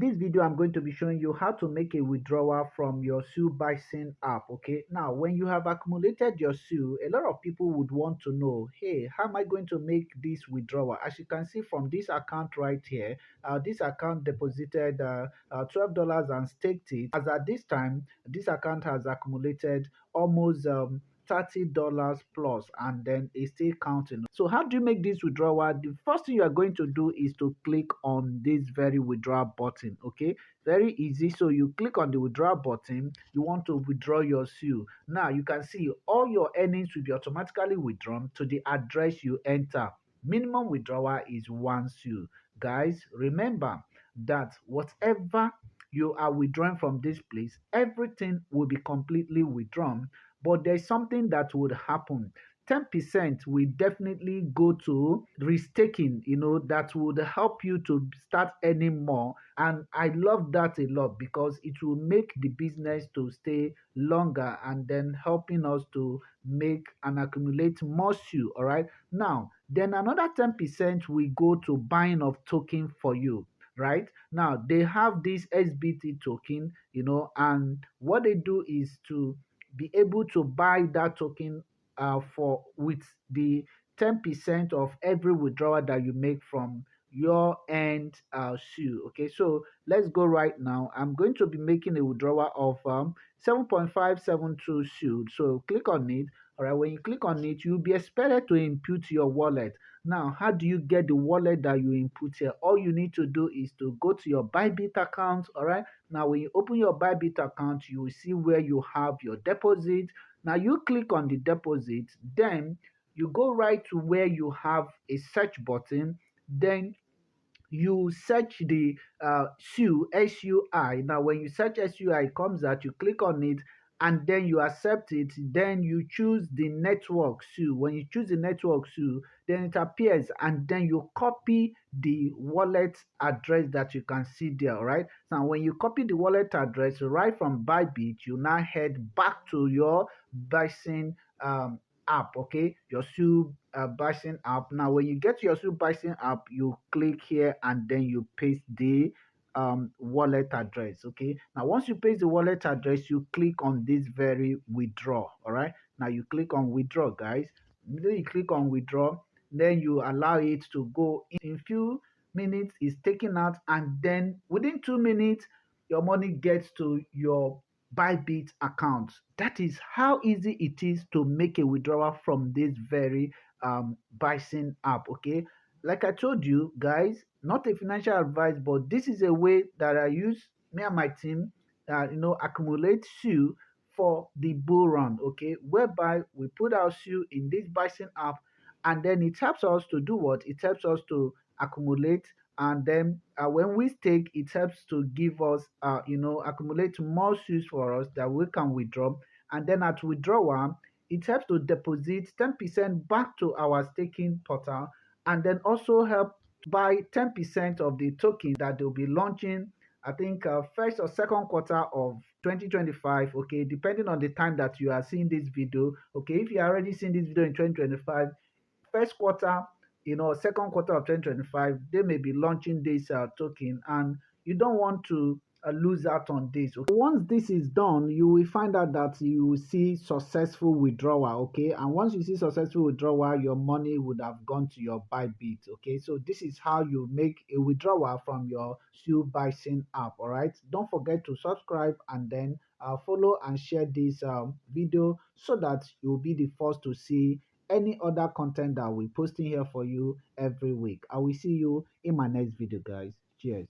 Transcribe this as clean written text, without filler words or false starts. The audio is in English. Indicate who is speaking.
Speaker 1: this video, I'm going to be showing you how to make a withdrawal from your Sui Bison app. Okay, now when you have accumulated your Sui, a lot of people would want to know, hey, how am I going to make this withdrawal? As you can see from this account right here, this account deposited $12 and staked it. As at this time, this account has accumulated almost $30 plus, and then it's still counting. So how do you make this withdrawal? The first thing you are going to do is to click on this very withdrawal button. Okay, very easy. So you click on the withdrawal button. You want to withdraw your Sui. Now you can see all your earnings will be automatically withdrawn to the address you enter. Minimum withdrawal is 1 Sui. Guys, remember that whatever you are withdrawing from this place, everything will be completely withdrawn. But there's something that would happen. 10% will definitely go to risk-taking, that would help you to start earning more. And I love that a lot because it will make the business to stay longer and then helping us to make and accumulate more Sui. All right. Now, then another 10% will go to buying of token for you. Right now, they have this SBT token, and what they do is to be able to buy that token for with the 10% of every withdrawal that you make from your end Sui. Okay, so let's go right now. I'm going to be making a withdrawal of 7.572 Sui. So click on it. All right, when you click on it, you'll be expected to input your wallet. Now, how do you get the wallet that you input here? All you need to do is to go to your Bybit account. All right, now when you open your Bybit account, you will see where you have your deposit. Now you click on the deposit, then you go right to where you have a search button, then you search the Sui, SUI. Now when you search SUI, it comes out, you click on it, and then you accept it. Then you choose the network Sui. When you choose the network Sui, then it appears, and then you copy the wallet address that you can see there. All right, now when you copy the wallet address right from Bybit, you now head back to your Bison app. Okay, your Sui Bison app. Now when you get to your Sui Bison app, you click here and then you paste the wallet address. Okay, now once you paste the wallet address, you click on this very withdraw. All right, now you click on withdraw, guys. Then you click on withdraw, then you allow it to go. In few minutes it's taken out, and then within 2 minutes your money gets to your Bybit account. That is how easy it is to make a withdrawal from this very Bison app. Okay, like I told you guys, not a financial advice, but this is a way that I use, me and my team, accumulate Sui for the bull run. Okay, whereby we put our Sui in this Bison app, and then it helps us to do what? It helps us to accumulate, and then when we stake, it helps to give us accumulate more Sui for us that we can withdraw. And then at withdrawal, it helps to deposit 10% back to our staking portal, and then also help buy 10% of the token that they'll be launching, I think first or second quarter of 2025. Okay, depending on the time that you are seeing this video. Okay, if you are already seeing this video in 2025, first quarter, second quarter of 2025, they may be launching this token, and you don't want to lose out on this. Okay? Once this is done, you will find out that you will see successful withdrawal. Okay, and once you see successful withdrawal, your money would have gone to your Bybit. Okay, so this is how you make a withdrawal from your Sui Bison app. All right, don't forget to subscribe and then follow and share this video so that you'll be the first to see any other content that we're posting here for you every week. I will see you in my next video, guys. Cheers.